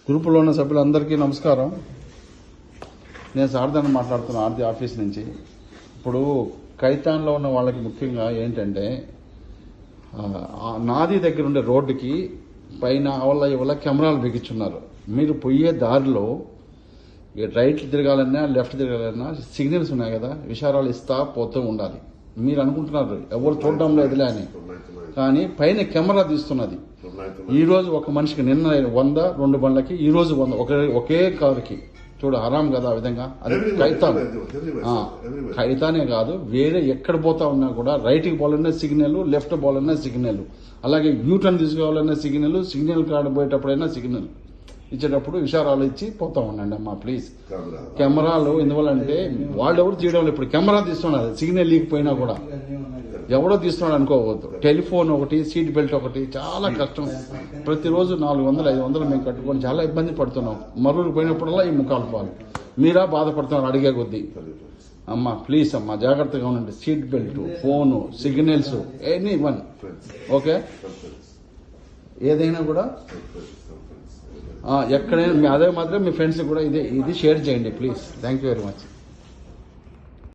గ్రూపులో ఉన్న సభ్యులందరికీ నమస్కారం. నేను సారథిని మాట్లాడుతున్నా ఆర్టీ ఆఫీస్ నుంచి. ఇప్పుడు కైతాన్లో ఉన్న వాళ్ళకి ముఖ్యంగా ఏంటంటే నాది దగ్గర ఉండే రోడ్డుకి పైన అవల్ల ఇవల్ల కెమెరాలు బిగించున్నారు. మీరు పోయే దారిలో రైట్ తిరగాలన్నా లెఫ్ట్ తిరగాలన్నా సిగ్నల్స్ ఉన్నాయి కదా, ఇషారాలు ఇస్తా పోతూ ఉండాలి. మీరు అనుకుంటున్నారు ఎవరు చూడడం లేదులే అని, కానీ పైన కెమెరా తీస్తున్నది. ఈ రోజు ఒక మనిషికి నిన్న 100 2 బండ్లకి, ఈ రోజు 100 ఒకే కారుకి. చూడు హరాం కదా ఆ విధంగా. అది కైతానే కాదు, వేరే ఎక్కడ పోతా ఉన్నా కూడా రైట్కి పోవాలన్నా సిగ్నల్, లెఫ్ట్ పోవాలన్నా సిగ్నల్, అలాగే యూటర్న్ తీసుకోవాలన్నా సిగ్నల్ కాడ పోయేటప్పుడైనా సిగ్నల్ ఇచ్చేటప్పుడు ఇషారాలు ఇచ్చి పోతా ఉండండి అమ్మా ప్లీజ్. కెమెరాలు ఎందువల్లంటే వాళ్ళు ఎవరు తీయడం లేదు. ఇప్పుడు కెమెరా తీస్తున్నారు, సిగ్నల్ లీకపోయినా కూడా ఎవడో తీస్తున్నాడు అనుకోవద్దు. టెలిఫోన్ ఒకటి, సీట్ బెల్ట్ ఒకటి, చాలా కష్టం. ప్రతిరోజు 400 500 మేము కట్టుకొని చాలా ఇబ్బంది పడుతున్నాం. మరువులు పోయినప్పుడల్లా ఈ ముఖాలు పోవాలి. మీరా బాధపడుతున్నారు అడిగే కొద్దీ. అమ్మా ప్లీజ్ అమ్మా జాగ్రత్తగా ఉండండి. Seat belt, phone, signals, any one okay. ఏదైనా కూడా ఎక్కడైనా అదే మాత్రం మీ ఫ్రెండ్స్ కూడా ఇది షేర్ చేయండి please. Thank you very much.